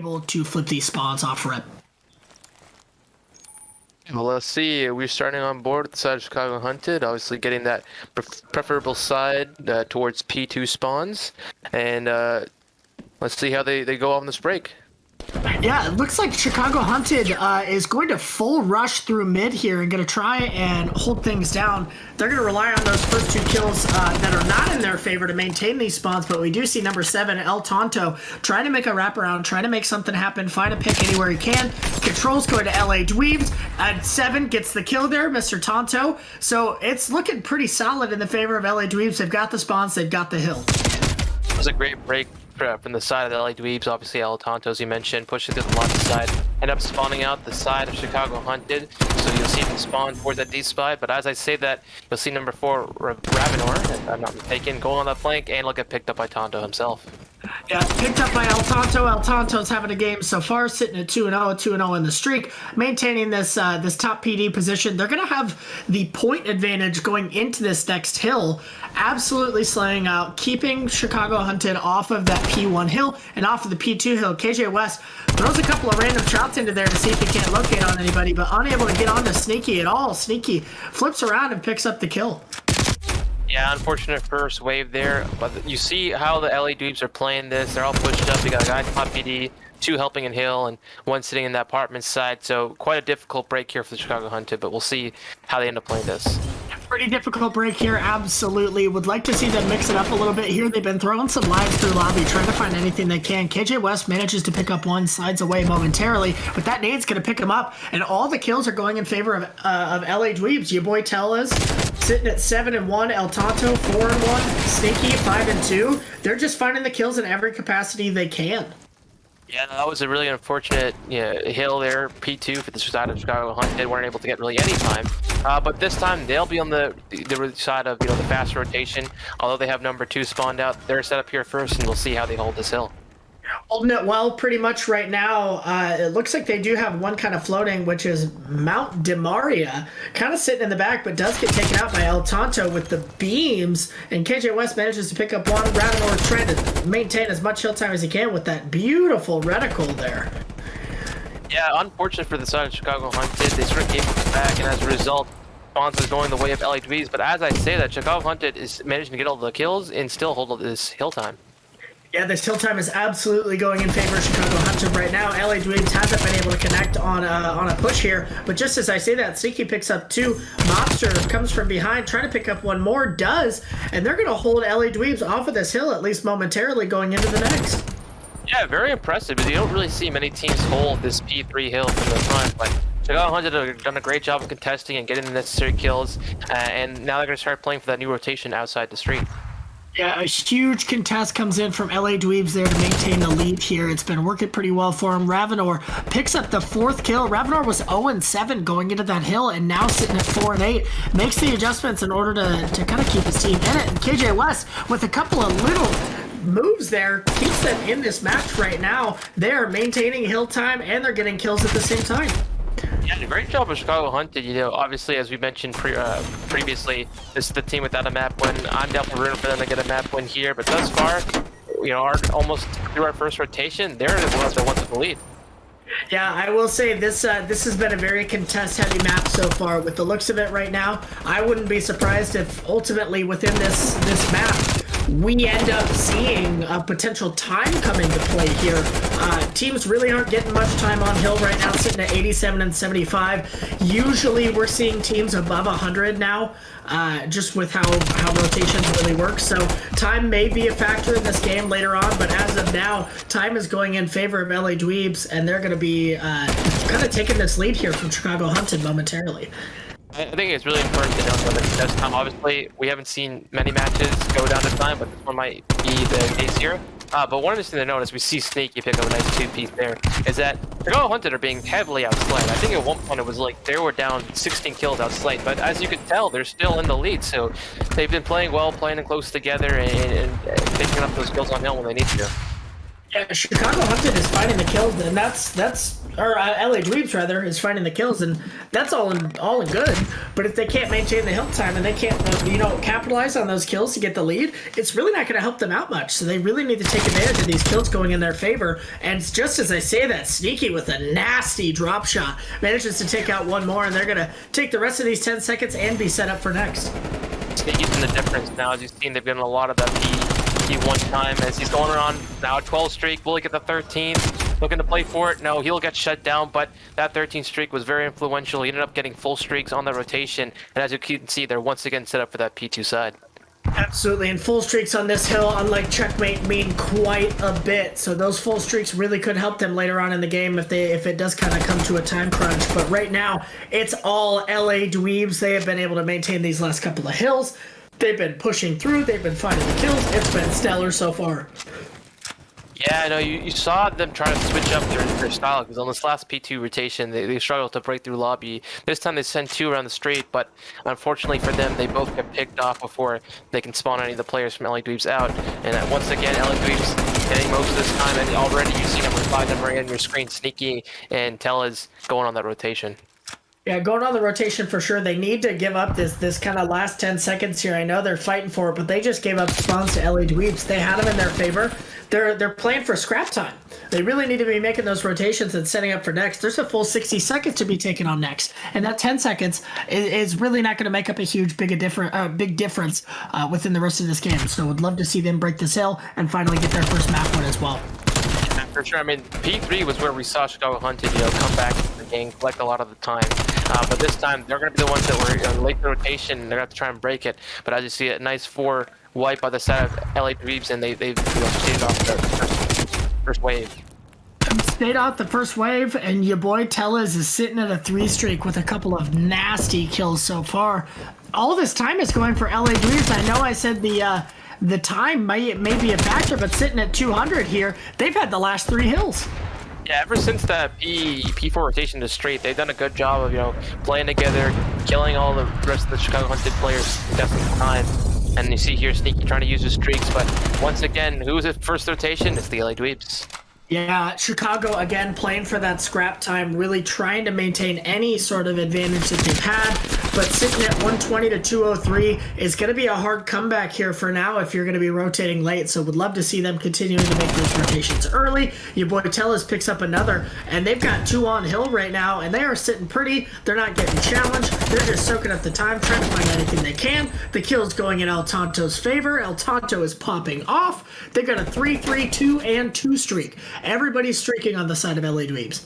able to flip these spawns off rip. Well, let's see. We're starting on board with the side of Chicago Hunted, obviously getting that preferable side towards P2 spawns. And let's see how they go on this break. Yeah, it looks like Chicago Hunted is going to full rush through mid here and going to try and hold things down. They're going to rely on those first two kills that are not in their favor to maintain these spawns, but we do see number 7, El Tonto, trying to make a wraparound, trying to make something happen, find a pick anywhere he can. Controls going to LA Dweebs. 7 gets the kill there, Mr. Tonto. So it's looking pretty solid in the favor of LA Dweebs. They've got the spawns, they've got the hill. It was a great break from the side of the LA Dweebs. Obviously, El Tonto, as you mentioned, pushes to the left side, end up spawning out the side of Chicago Hunted. So you'll see them spawn towards that D spot. But as I say that, you'll see number 4, Ravenor, if I'm not mistaken, going on that flank, and he'll get picked up by Tonto himself. Yeah, picked up by El Tonto. El Tonto's having a game so far, sitting at 2-0, 2-0 in the streak, maintaining this this top PD position. They're going to have the point advantage going into this next hill, absolutely slaying out, keeping Chicago Hunted off of that P1 hill and off of the P2 hill. KJ West throws a couple of random shots into there to see if he can't locate on anybody, but unable to get onto Sneaky at all. Sneaky flips around and picks up the kill. Yeah, unfortunate first wave there, but you see how the LA Dweebs are playing this. They're all pushed up. You got a guy top PD, 2 helping in hill, and 1 sitting in that apartment side. So quite a difficult break here for the Chicago Hunted, but we'll see how they end up playing this. Pretty difficult break here, absolutely. Would like to see them mix it up a little bit here. They've been throwing some lives through lobby, trying to find anything they can. KJ West manages to pick up 1, slides away momentarily, but that nade's going to pick him up, and all the kills are going in favor of LA Dweebs. Your boy Tellas sitting at 7-1, El Tonto 4-1, Sneaky 5-2. They're just finding the kills in every capacity they can. Yeah, that was a really unfortunate hill there, P2 for the side of Chicago Hunt. They weren't able to get really any time. But this time, they'll be on the side of the fast rotation. Although they have number 2 spawned out, they're set up here first, and we'll see how they hold this hill. Holding it well pretty much right now. It looks like they do have one kind of floating, which is Mount Demaria, kind of sitting in the back, but does get taken out by El Tonto with the beams, and KJ West manages to pick up 1. Ravenor is trying to maintain as much hill time as he can with that beautiful reticle there. Yeah, unfortunate for the side of Chicago Hunted. They sort of gave it back, and as a result, spawns is going the way of LA Dweebs. But as I say that, Chicago Hunted is managing to get all the kills and still hold this hill time. Yeah, this hill time is absolutely going in favor of Chicago Hunted right now. LA Dweebs hasn't been able to connect on a push here, but just as I say that, Sneaky picks up 2. Mobster comes from behind, trying to pick up 1 more, does, and they're going to hold LA Dweebs off of this hill, at least momentarily, going into the next. Yeah, very impressive, because you don't really see many teams hold this P3 hill from the front, but Chicago Hunted have done a great job of contesting and getting the necessary kills, and now they're going to start playing for that new rotation outside the street. Yeah, a huge contest comes in from LA Dweebs there to maintain the lead here. It's been working pretty well for him. Ravenor picks up the 4th kill. Ravenor was 0-7 going into that hill, and now sitting at 4-8. Makes the adjustments in order to kind of keep his team in it. And KJ West, with a couple of little moves there, keeps them in this match right now. They're maintaining hill time, and they're getting kills at the same time. Yeah, great job of Chicago Hunted. Obviously, as we mentioned previously, this is the team without a map win. I'm definitely rooting for them to get a map win here, but thus far, almost through our first rotation, they're the ones that want the lead. Yeah, I will say this has been a very contest-heavy map so far. With the looks of it right now, I wouldn't be surprised if ultimately within this map, we end up seeing a potential time come into play here. Teams really aren't getting much time on hill right now, sitting at 87 and 75. Usually we're seeing teams above 100 now, just with how rotations really work. So time may be a factor in this game later on, but as of now, time is going in favor of LA Dweebs, and they're going to be kind of taking this lead here from Chicago Hunted momentarily. I think it's really important to note that this time, obviously, we haven't seen many matches go down to time, but this one might be the case here. But one interesting to note is we see Sneaky pick up a nice 2-piece there, is that Chicago Hunted are being heavily outslayed. I think at one point it was like they were down 16 kills outslayed, but as you can tell, they're still in the lead, so they've been playing well, playing close together, and picking up those kills on hill when they need to. Yeah, Chicago Hunted is finding the kills, and that's or LA Dweebs rather, is finding the kills, and that's all in good. But if they can't maintain the hill time and they can't, capitalize on those kills to get the lead, it's really not going to help them out much. So they really need to take advantage of these kills going in their favor. And just as I say that, Sneaky with a nasty drop shot manages to take out one more, and they're going to take the rest of these 10 seconds and be set up for next. Sneaky's in the difference now. As you've seen, they've gotten a lot of that P1 time as he's going on now a 12 streak. Will he get the 13? Looking to play for it. No, he'll get shut down, but that 13 streak was very influential. He ended up getting full streaks on the rotation, and as you can see, they're once again set up for that P2 side. Absolutely, and full streaks on this hill, unlike checkmate, mean quite a bit. So those full streaks really could help them later on in the game if it does kind of come to a time crunch. But right now, it's all LA Dweebs. They have been able to maintain these last couple of hills. They've been pushing through. They've been finding the kills. It's been stellar so far. Yeah, I know you saw them try to switch up their style, because on this last P2 rotation, they struggled to break through lobby. This time they sent 2 around the straight, but unfortunately for them, they both get picked off before they can spawn any of the players from LA Dweebs out. And once again, LA Dweebs getting most of this time, and already you see number 5 number in your screen, Sneaky and Tella's going on that rotation. Yeah, going on the rotation for sure. They need to give up this kind of last 10 seconds here. I know they're fighting for it, but they just gave up spawns to LA Dweebs. They had them in their favor. They're playing for scrap time. They really need to be making those rotations and setting up for next. There's a full 60 seconds to be taken on next, and that 10 seconds is really not going to make up a huge big difference within the rest of this game. So would love to see them break this hill and finally get their first map win as well. For sure. I mean, P3 was where we saw Chicago Hunted, come back into the game, collect a lot of the time. But this time, they're going to be the ones that were late in the rotation, and they're going to have to try and break it. But as you see, a nice 4 wipe by the side of LA Dweebs, and they've stayed off the first wave. Stayed off the first wave, and your boy Tellez is sitting at a 3 streak with a couple of nasty kills so far. All this time is going for LA Dweebs. I know I said the time may be a factor, but sitting at 200 here, they've had the last 3 hills. Yeah, ever since that P4 rotation to straight, they've done a good job of, playing together, killing all the rest of the Chicago Hunted players definitely time. And you see here Sneaky trying to use his streaks, but once again, who was at first rotation? It's the LA Dweebs. Yeah, Chicago, again, playing for that scrap time, really trying to maintain any sort of advantage that they've had, but sitting at 120 to 203 is going to be a hard comeback here for now if you're going to be rotating late, so would love to see them continuing to make those rotations early. Your boy Tellez picks up another, and they've got 2 on hill right now, and they are sitting pretty. They're not getting challenged. They're just soaking up the time, trying to find anything they can. The kill's going in El Tonto's favor. El Tonto is popping off. They got a 3-3, 2, and 2 streak. Everybody's streaking on the side of LA Dweebs.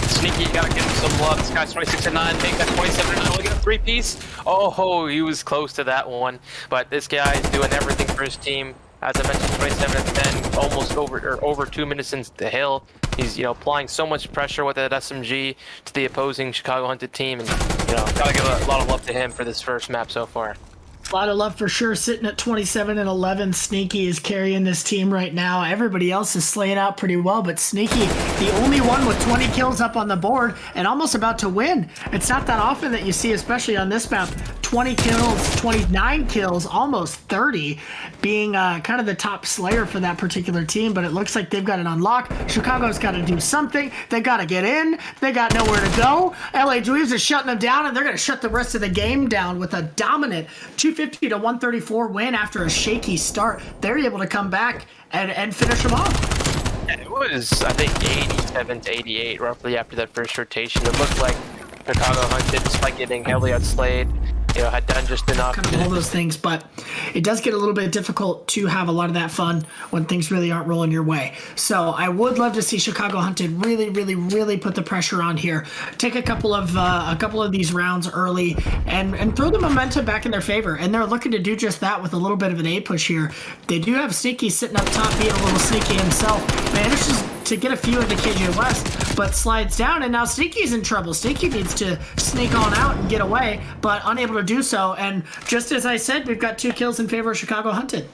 Sneaky, gotta give him some love. This guy's 26 and 9, make that 27 and 9, get a 3-piece. Oh, he was close to that one, but this guy is doing everything for his team. As I mentioned, 27 and 10, almost over 2 minutes into the hill. He's applying so much pressure with that SMG to the opposing Chicago Hunted team, and gotta give a lot of love to him for this first map so far. A lot of love for sure. Sitting at 27 and 11, Sneaky is carrying this team right now. Everybody else is slaying out pretty well, but Sneaky, the only one with 20 kills up on the board and almost about to win. It's not that often that you see, especially on this map, 20 kills, 29 kills, almost 30, being kind of the top slayer for that particular team, but it looks like they've got it on lock. Chicago's got to do something. They got to get in. They got nowhere to go. LA Dweebs is shutting them down, and they're going to shut the rest of the game down with a dominant 250 to 134 win after a shaky start. They're able to come back and finish them off. It was, I think, 87 to 88 roughly after that first rotation. It looked like Chicago Hunted, despite getting heavily outslayed, had done just enough. Kind of all those things, but it does get a little bit difficult to have a lot of that fun when things really aren't rolling your way. So I would love to see Chicago Hunted really put the pressure on here. Take a couple of these rounds early and throw the momentum back in their favor. And they're looking to do just that with a little bit of an A push here. They do have Sneaky sitting up top, being a little sneaky himself. Manages to get a few into KJ West, but slides down, and now Sneaky's in trouble. Sneaky needs to sneak on out and get away, but unable to do so. And just as I said, we've got 2 kills in favor of Chicago Hunted.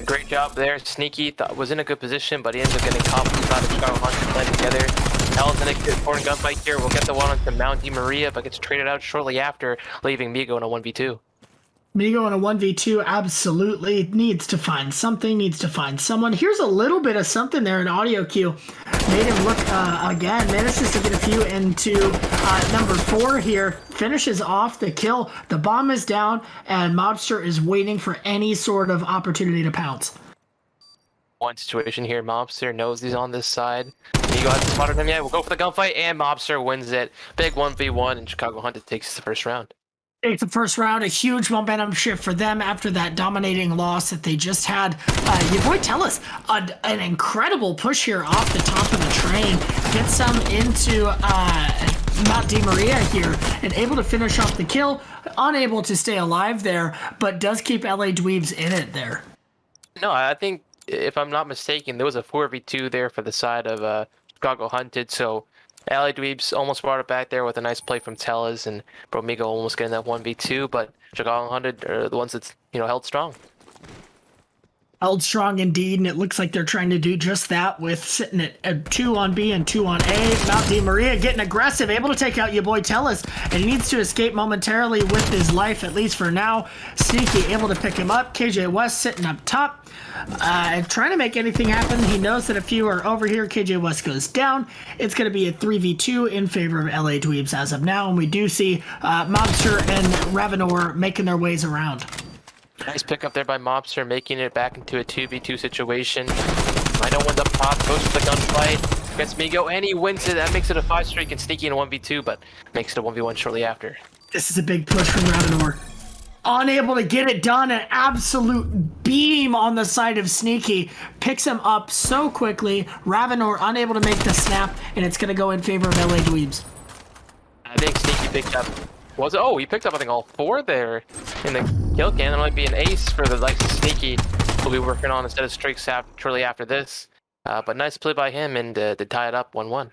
Great job there. Sneaky was in a good position, but he ends up getting caught by the Chicago Hunted playing together. Hell's in a good important gunfight here. We'll get the one onto Mount Di Maria, but gets traded out shortly after, leaving Migo in a 1v2. Migo in a 1v2 absolutely needs to find something, needs to find someone. Here's a little bit of something there in audio cue. Made him look again, manages to get a few into number 4 here. Finishes off the kill. The bomb is down, and Mobster is waiting for any sort of opportunity to pounce. One situation here, Mobster knows he's on this side. Migo hasn't spotted him yet. We'll go for the gunfight, and Mobster wins it. Big 1v1, and Chicago Hunted takes the first round. Take the first round, a huge momentum shift for them after that dominating loss that they just had. Your boy Tellis, an incredible push here off the top of the train. Gets some into Mount Di Maria here and able to finish off the kill. Unable to stay alive there, but does keep LA Dweebs in it there. No, I think, if I'm not mistaken, there was a 4v2 there for the side of Chicago Hunted, so LA Dweebs almost brought it back there with a nice play from Tellez, and Bromigo almost getting that 1v2, but Chicago Hunted are the ones that's, held strong. Held strong indeed, and it looks like they're trying to do just that with sitting at 2 on B and 2 on A. Mount Di Maria getting aggressive, able to take out your boy Tellez, and he needs to escape momentarily with his life, at least for now. Sneaky able to pick him up. KJ West sitting up top, trying to make anything happen. He knows that a few are over here. KJ West goes down. It's going to be a 3v2 in favor of LA Dweebs as of now, and we do see Mobster and Ravenor making their ways around. Nice pickup there by Mobster, making it back into a 2v2 situation. Rhino wins up top, goes to the gunfight, gets Migo, and he wins it. That makes it a 5 streak and Sneaky in a 1v2, but makes it a 1v1 shortly after. This is a big push from Ravenor. Unable to get it done, an absolute beam on the side of Sneaky. Picks him up so quickly. Ravenor unable to make the snap, and it's going to go in favor of LA Dweebs. I think Sneaky picked up... he picked up, I think, all 4 there in the kill cam. That might be an ace for the likes of Sneaky. We'll be working on instead of streaks shortly after this. But nice play by him, and to tie it up 1-1.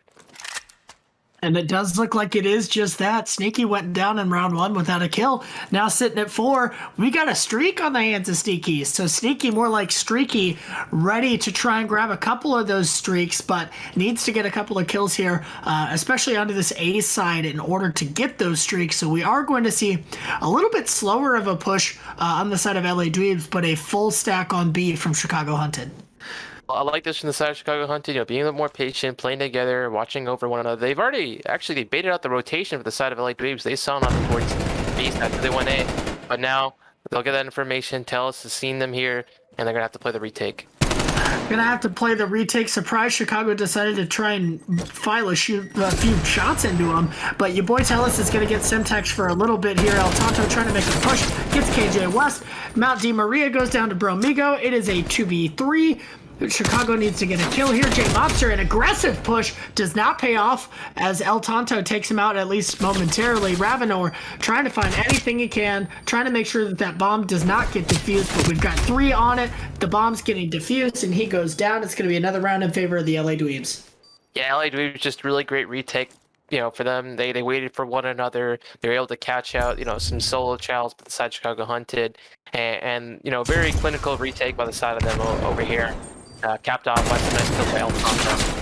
And it does look like it is just that. Sneaky went down in round 1 without a kill. Now sitting at 4. We got a streak on the hands of Sneaky. So Sneaky more like Streaky, ready to try and grab a couple of those streaks, but needs to get a couple of kills here, especially onto this A side in order to get those streaks. So we are going to see a little bit slower of a push on the side of LA Dweebs, but a full stack on B from Chicago Hunted. I like this from the side of Chicago Hunted, being a little more patient, playing together, watching over one another. They've already, they baited out the rotation for the side of LA Dweebs. They saw nothing towards B after they went A, but now they'll get that information, tell us to seen them here, and they're going to have to play the retake. Gonna have to play the retake. Surprise, Chicago decided to try and file a few shots into him, but your boy Tellis is gonna get Semtex for a little bit here. El Tonto trying to make a push, gets KJ West. Mount Di Maria goes down to Bromigo. It is a 2v3. Chicago needs to get a kill here. J Mobster, an aggressive push, does not pay off as El Tonto takes him out at least momentarily. Ravenor trying to find anything he can, trying to make sure that bomb does not get defused, but we've got 3 on it. The bomb's getting defused and he goes down. It's going to be another round in favor of the LA Dweebs. Yeah, LA Dweebs just really great retake. For them, they waited for one another. They were able to catch out, some solo chows by the side Chicago Hunted, and very clinical retake by the side of them over here. Capped off by some nice kill by El Tonto.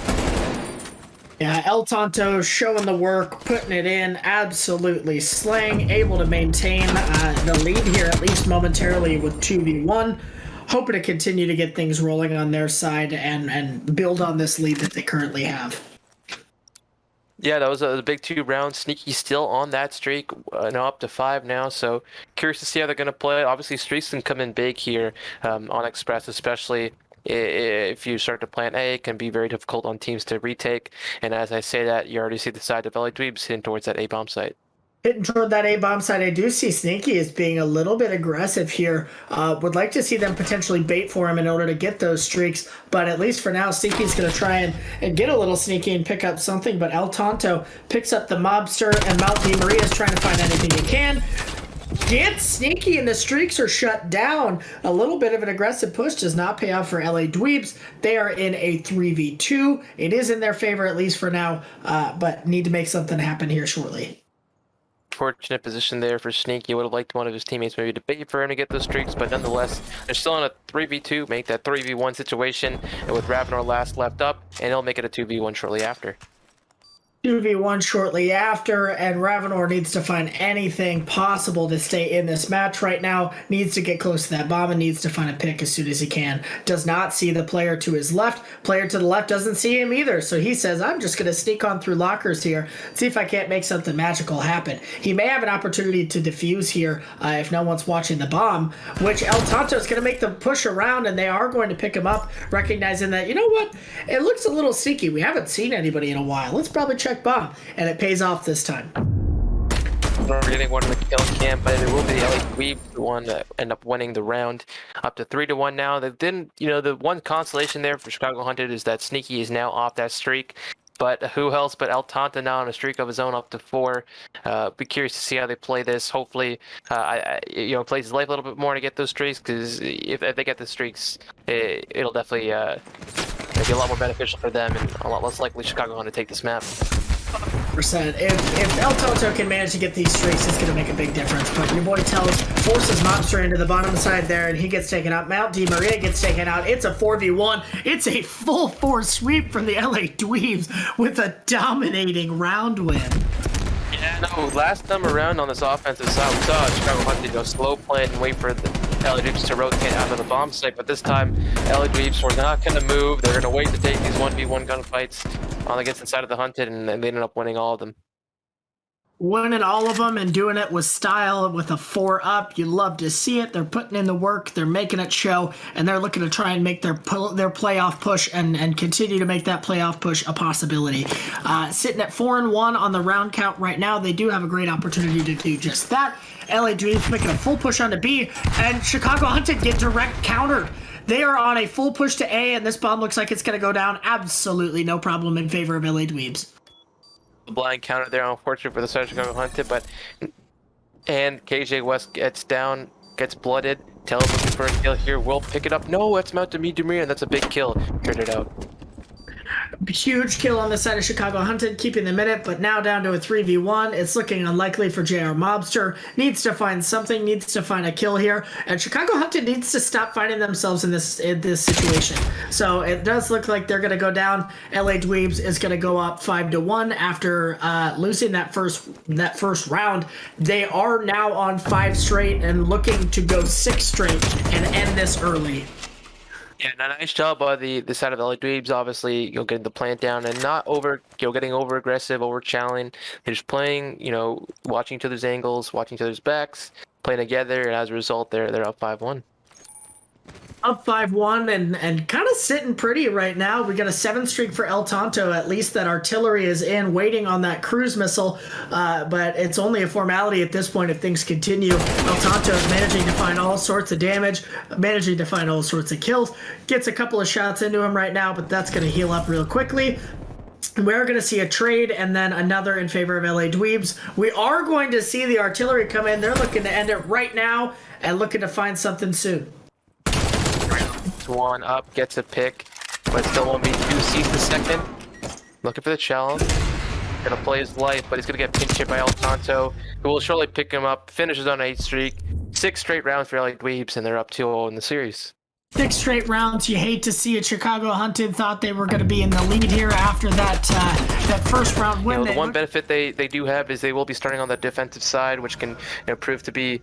Yeah, El Tonto showing the work, putting it in, absolutely slaying, able to maintain the lead here, at least momentarily, with 2v1. Hoping to continue to get things rolling on their side and build on this lead that they currently have. Yeah, that was a big 2 rounds. Sneaky still on that streak, up to 5 now. So curious to see how they're going to play. Obviously, streaks can come in big here on Express, especially if you start to plant A. It can be very difficult on teams to retake. And as I say that, you already see the side of LA Dweebs hitting towards that A bomb site. Hitting toward that A-bomb side, I do see Sneaky as being a little bit aggressive here. Would like to see them potentially bait for him in order to get those streaks, but at least for now, Sneaky's going to try and get a little sneaky and pick up something, but El Tonto picks up the Mobster, and Mount Di Maria is trying to find anything he can. Gets Sneaky, and the streaks are shut down. A little bit of an aggressive push does not pay off for LA Dweebs. They are in a 3v2. It is in their favor, at least for now, but need to make something happen here shortly. Fortunate position there for Sneaky. Would have liked one of his teammates maybe to bait for him to get those streaks, but nonetheless, they're still in a 3v2, make that 3v1 situation, and with Ravenor last left up, and he'll make it a 2v1 shortly after. 2v1 shortly after, and Ravenor needs to find anything possible to stay in this match right now. Needs to get close to that bomb and needs to find a pick as soon as he can. Does not see the player to his left. Player to the left doesn't see him either. So he says, I'm just going to sneak on through lockers here, see if I can't make something magical happen. He may have an opportunity to defuse here if no one's watching the bomb, which El Tonto is going to make them push around, and they are going to pick him up, recognizing that, you know what, it looks a little sneaky. We haven't seen anybody in a while. Let's probably check bomb, and it pays off this time. We're getting one in the kill cam, but it will be the LA Dweebs, the one that end up winning the round, up to 3-1 now. They didn't, the one consolation there for Chicago Hunted is that Sneaky is now off that streak. But who else but El Tonto now on a streak of his own up to 4. Be curious to see how they play this. Hopefully, plays his life a little bit more to get those streaks, because if they get the streaks, it'll definitely be a lot more beneficial for them, and a lot less likely Chicago Hunted to take this map. 100%. If El Tonto can manage to get these streaks, it's going to make a big difference. But your boy Tells forces Mobster into the bottom side there, and he gets taken out. Mount DeMaria gets taken out. It's a 4v1. It's a full force sweep from the LA Dweebs with a dominating round win. Yeah, no, last time around on this offensive side, we saw Chicago Hunted go slow play and wait for the LA Dweebs to rotate out of the bomb site, but this time LA Dweebs were not going to move. They're going to wait to take these 1v1 gunfights on against inside of the Hunted, and they ended up winning all of them. Winning all of them and doing it with style, with a 4-up. You love to see it. They're putting in the work. They're making it show, and they're looking to try and make their playoff push and continue to make that playoff push a possibility. Sitting at 4-1 on the round count right now. They do have a great opportunity to do just that. LA Dweebs making a full push onto B, and Chicago Hunted get direct countered. They are on a full push to A, and this bomb looks like it's going to go down. Absolutely no problem in favor of LA Dweebs. Blind counter there, unfortunate for the side of Chicago Hunted, and KJ West gets down, gets blooded. Tells looking for a kill here, will pick it up. No, that's Mount Demir, and that's a big kill. Turned it out. Huge kill on the side of Chicago Hunted, keeping the minute, but now down to a 3v1. It's looking unlikely for JR Mobster. Needs to find something, needs to find a kill here, and Chicago Hunted needs to stop finding themselves in this situation. So it does look like they're going to go down. LA Dweebs is going to go up 5-1 after losing that first round. They are now on 5 straight and looking to go 6 straight and end this early. Yeah, nice job by the side of the LA Dweebs. Obviously, getting the plant down and not getting over aggressive, over challenging. They're just playing, watching each other's angles, watching each other's backs, playing together, and as a result, they're up 5-1. Up 5-1 and kind of sitting pretty right now. We got a 7 streak for El Tonto, at least that artillery is in, waiting on that cruise missile, but it's only a formality at this point if things continue. El Tonto is managing to find all sorts of damage, managing to find all sorts of kills, gets a couple of shots into him right now, but that's going to heal up real quickly. We're going to see a trade and then another in favor of LA Dweebs. We are going to see the artillery come in. They're looking to end it right now and looking to find something soon. One up, gets a pick, but still won't be 2 seats the second. Looking for the challenge. Gonna play his life, but he's gonna get pinch hit by El Tonto, who will surely pick him up. Finishes on 8 streak. 6 straight rounds for LA Dweebs, and they're up 2-0 in the series. 6 straight rounds. You hate to see it. Chicago Hunted thought they were going to be in the lead here after that first round win. The one benefit they do have is they will be starting on the defensive side, which can prove to be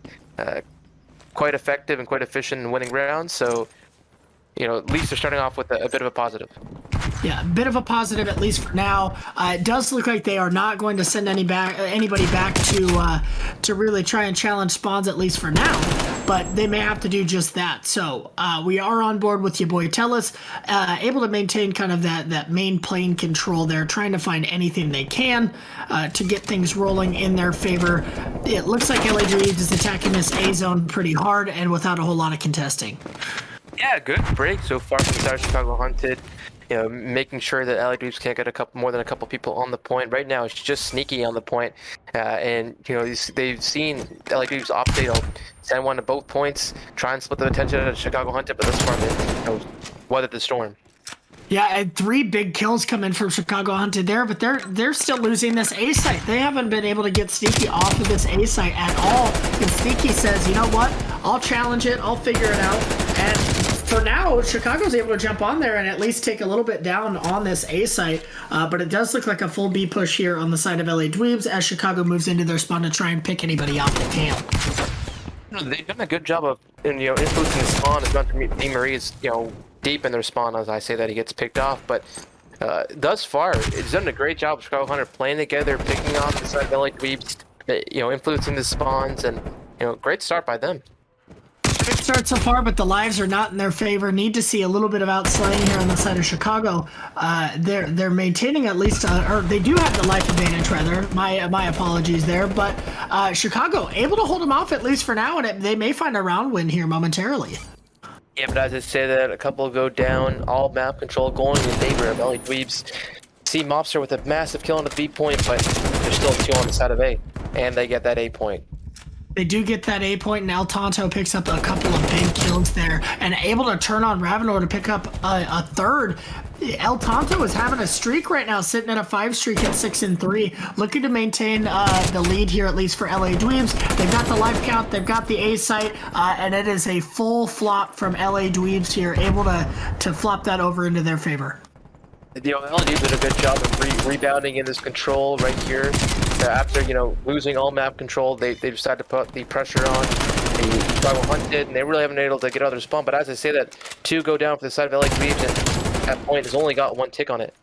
quite effective and quite efficient in winning rounds. So, at least they're starting off with a bit of a positive. Yeah, a bit of a positive at least for now. It does look like they are not going to send anybody back to really try and challenge spawns, at least for now. But they may have to do just that. So we are on board with your boy Tellis, able to maintain kind of that main plane control there, trying to find anything they can to get things rolling in their favor. It looks like LA Dweebs is attacking this A zone pretty hard and without a whole lot of contesting. Yeah, good break so far from the side of Chicago Hunted. Making sure that LA Dweebs can't get more than a couple people on the point. Right now, it's just Sneaky on the point. And, they've seen LA Dweebs optate. Send one to both points, try and split the attention of Chicago Hunted, but this far they weathered the storm. Yeah, and 3 big kills come in from Chicago Hunted there, but they're still losing this A site. They haven't been able to get Sneaky off of this A site at all. And Sneaky says, you know what? I'll challenge it. I'll figure it out. And for now, Chicago's able to jump on there and at least take a little bit down on this A site, but it does look like a full B push here on the side of LA Dweebs as Chicago moves into their spawn to try and pick anybody off the tail. They've done a good job of influencing the spawn. As much DeMarie is deep in their spawn, as I say that he gets picked off, but thus far it's done a great job of Chicago Hunter playing together, picking off the side of LA Dweebs, influencing the spawns, and great start by them. Good start so far, but the lives are not in their favor. Need to see a little bit of outslaying here on the side of Chicago. They're maintaining at least, or they do have the life advantage, rather. My apologies there, but Chicago able to hold them off at least for now, and they may find a round win here momentarily. Yeah, but as I say that, a couple go down, all map control going in favor of LA Dweebs. See Mobster with a massive kill on the B point, but there's still two on the side of A, and they get that A point. They do get that A point, and El Tonto picks up a couple of big kills there, and able to turn on Ravenor to pick up a third. El Tonto is having a streak right now, sitting at a 5 streak at 6-3, looking to maintain the lead here, at least for LA Dweebs. They've got the life count, they've got the A site, and it is a full flop from LA Dweebs here, able to flop that over into their favor. LA Dweebs did a good job of rebounding in this control right here. After losing all map control, they decided to put the pressure on the Chicago Hunted, and they really haven't been able to get out of their spawn. But as I say that, two go down for the side of LA Dweebs, and that point has only got one tick on it.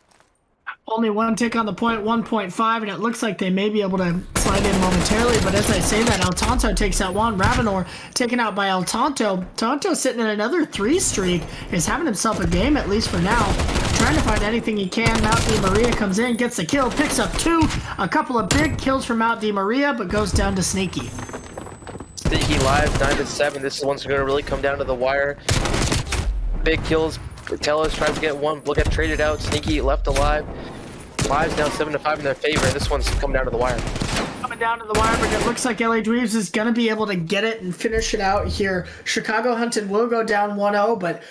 Only one tick on the point, 1.5, and it looks like they may be able to slide in momentarily, but as I say that, El Tonto takes out one. Ravenor taken out by El Tonto. Tonto sitting in another 3 streak, is having himself a game, at least for now. Trying to find anything he can. Mount DeMaria comes in, gets the kill, picks up 2. A couple of big kills from Mount DeMaria, but goes down to Sneaky. Sneaky live, 9-7. This is one's going to really come down to the wire. Big kills. Tellus tries to get one, will get traded out. Sneaky left alive. Lives down 7-5 in their favor, and this one's coming down to the wire. Coming down to the wire, but it looks like LA Dweebs is going to be able to get it and finish it out here. Chicago Hunted will go down 1-0, but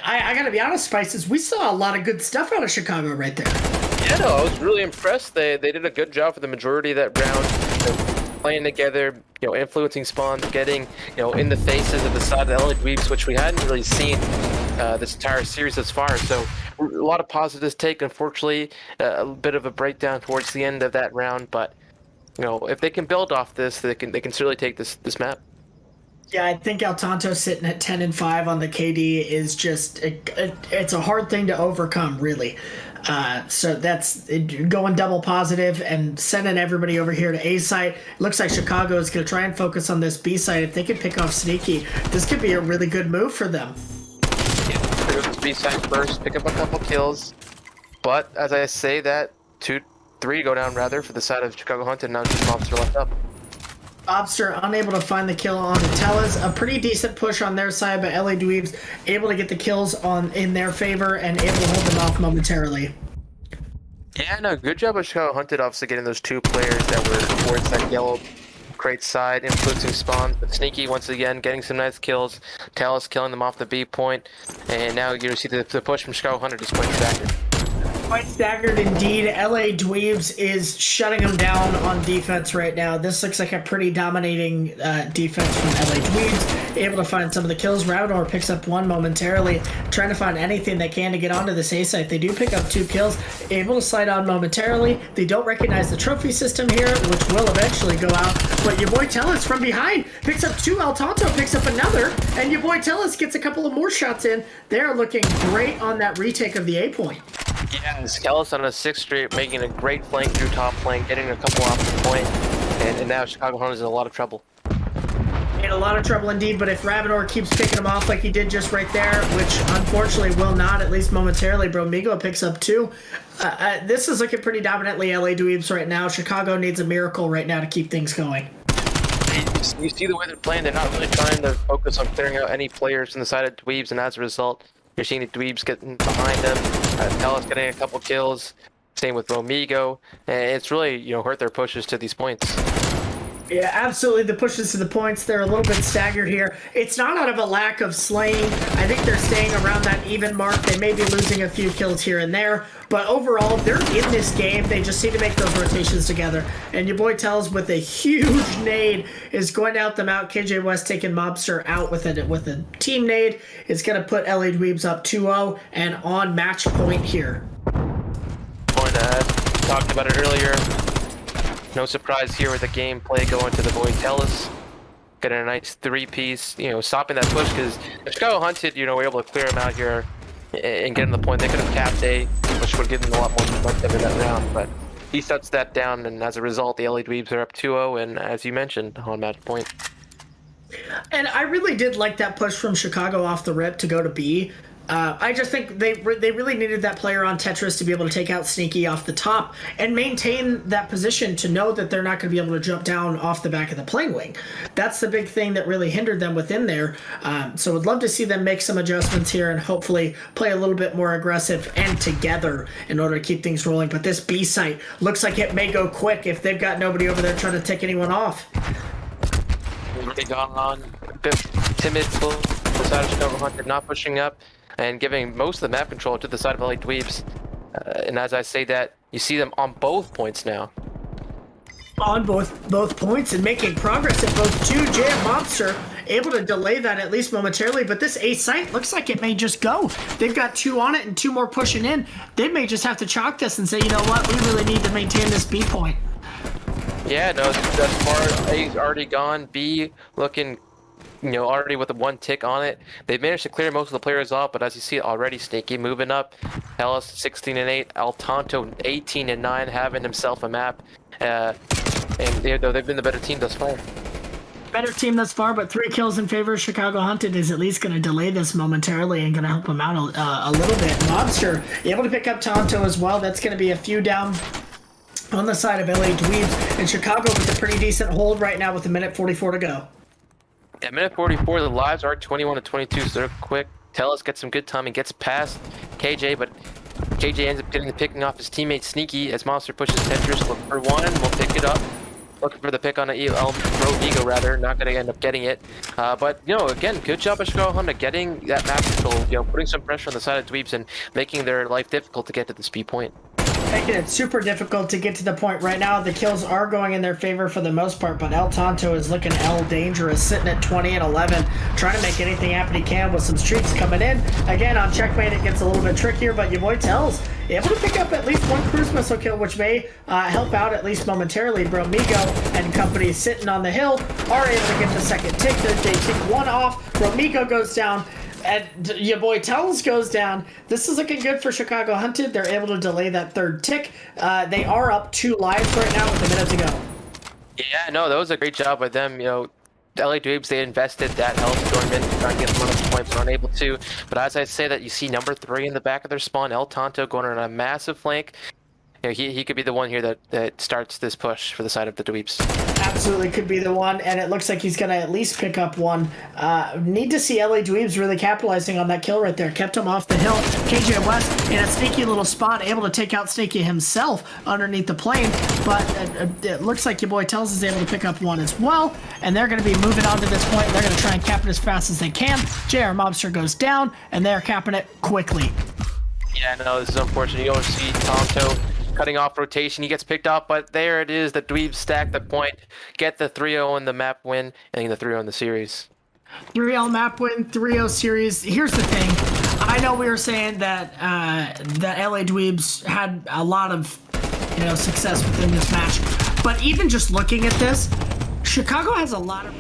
I got to be honest, Spices, we saw a lot of good stuff out of Chicago right there. Yeah, no, I was really impressed. They did a good job for the majority of that round, playing together, influencing spawns, getting, in the faces of the side of the LA Dweebs, which we hadn't really seen this entire series thus far. So a lot of positives take. Unfortunately, a bit of a breakdown towards the end of that round, but if they can build off this, they can certainly take this map. Yeah, I think El Tonto sitting at 10-5 on the KD is just it's a hard thing to overcome, really. So that's going double positive and sending everybody over here to A site. Looks like Chicago is going to try and focus on this B site. If they can pick off Sneaky, this could be a really good move for them. Pick up this B site first, pick up a couple kills, but as I say that, 3 go down rather for the side of Chicago Hunted. Now just Mobster left up. Mobster unable to find the kill on the Tellus. A pretty decent push on their side, but LA Dweebs able to get the kills in their favor and able to hold them off momentarily. Yeah, no, good job of Chicago Hunted, obviously getting those 2 players that were towards that yellow crate side, influencing spawns. But Sneaky once again getting some nice kills. Tellus killing them off the B point, and now you see the push from Chicago Hunted is quite staggered. Quite staggered indeed. LA Dweebs is shutting them down on defense right now. This looks like a pretty dominating defense from LA Dweebs. Able to find some of the kills. Ravenor picks up 1 momentarily, trying to find anything they can to get onto this A site. They do pick up 2 kills, able to slide on momentarily. They don't recognize the trophy system here, which will eventually go out. But your boy Tellus from behind picks up 2. El Tonto picks up another, and your boy Tellus gets a couple of more shots in. They're looking great on that retake of the A point. Yeah, Skelos on a 6th street, making a great flank through top flank, getting a couple off the point, and now Chicago Hunter is in a lot of trouble. In a lot of trouble indeed, but if Ravenor keeps picking him off like he did just right there, which unfortunately will not, at least momentarily, Bromigo picks up 2. This is looking pretty dominantly LA Dweebs right now. Chicago needs a miracle right now to keep things going. You see the way they're playing, they're not really trying to focus on clearing out any players on the side of Dweebs, and as a result, you're seeing the Dweebs getting behind them. Tellus getting a couple kills. Same with Bromigo. And it's really, hurt their pushes to these points. Yeah, absolutely. The pushes to the points, they're a little bit staggered here. It's not out of a lack of slaying. I think they're staying around that even mark. They may be losing a few kills here and there, but overall, they're in this game. They just need to make those rotations together. And your boy Tells with a huge nade is going to help them out. KJ West taking Mobster out with a team nade. It's going to put LA Dweebs up 2-0 and on match point here. Point talked about it earlier. No surprise here with the gameplay going to the boy Tellis. Getting a nice 3-piece, stopping that push because if Chicago hunted, were able to clear him out here and get him the point. They could have capped A, which would give them a lot more momentum in that round. But he shuts that down, and as a result, the LA Dweebs are up 2-0, and as you mentioned, on match point. And I really did like that push from Chicago off the rip to go to B. I just think they really needed that player on Tetris to be able to take out Sneaky off the top and maintain that position to know that they're not going to be able to jump down off the back of the plane wing. That's the big thing that really hindered them within there. So would love to see them make some adjustments here and hopefully play a little bit more aggressive and together in order to keep things rolling. But this B site looks like it may go quick if they've got nobody over there trying to take anyone off. Already gone on a bit timid, the side of Chicago Hunter not pushing up and giving most of the map control to the side of LA Dweebs. And as I say that, you see them on both points now. On both points and making progress at both 2. Jay and Mobster able to delay that at least momentarily, but this A site looks like it may just go. They've got 2 on it and 2 more pushing in. They may just have to chalk this and say, you know what, we really need to maintain this B point. Yeah, no, that's far. A's already gone. B looking, already with the 1 tick on it. They've managed to clear most of the players off, but as you see already, Sneaky moving up. Hellas 16-8, El Tonto 18-9, having himself a map. And they've been the better team thus far. Better team thus far, but 3 kills in favor of Chicago Hunted is at least going to delay this momentarily and going to help them out a little bit. Mobster able to pick up Tonto as well. That's going to be a few down on the side of LA Dweebs, and Chicago with a pretty decent hold right now with 1:44 to go. At minute 44, the lives are 21-22, so they're quick. Tellis gets some good timing, gets past KJ, but KJ ends up getting the picking off his teammate Sneaky as Monster pushes Tetris. Look for 1, we'll pick it up. Looking for the pick on a Ego rather, not going to end up getting it. But, again, good job by Chicago Honda getting that map control, putting some pressure on the side of Dweebs and making their life difficult to get to the speed point. Making it super difficult to get to the point right now. The kills are going in their favor for the most part, but El Tonto is looking dangerous, sitting at 20-11, trying to make anything happen he can with some streaks coming in. Again, on checkmate, it gets a little bit trickier, but your boy Tells able to pick up at least 1 cruise missile kill, which may help out at least momentarily. Bromigo and company sitting on the hill are able to get the second tick. They take 1 off. Bromigo goes down. And your boy Tells goes down. This is looking good for Chicago Hunted. They're able to delay that 3rd tick. They are up 2 lives right now with a minute to go. Yeah, no, that was a great job by them. The LA Dweebs, they invested that health going in to try and get them on the point, but unable to. But as I say that, you see number 3 in the back of their spawn, El Tonto going on a massive flank. He could be the one here that starts this push for the side of the Dweebs. Absolutely could be the one, and it looks like he's going to at least pick up 1. Need to see LA Dweebs really capitalizing on that kill right there. Kept him off the hill. KJ West in a sneaky little spot, able to take out Sneaky himself underneath the plane, but it looks like your boy Tells is able to pick up 1 as well, and they're going to be moving on to this point. They're going to try and cap it as fast as they can. JR Mobster goes down, and they're capping it quickly. Yeah, no, this is unfortunate. You don't see Tonto cutting off rotation. He gets picked off, but there it is. The Dweebs stack the point, get the 3-0 in the map win, and the 3-0 in the series. 3-0 map win, 3-0 series. Here's the thing. I know we were saying that that LA Dweebs had a lot of success within this match, but even just looking at this, Chicago has a lot of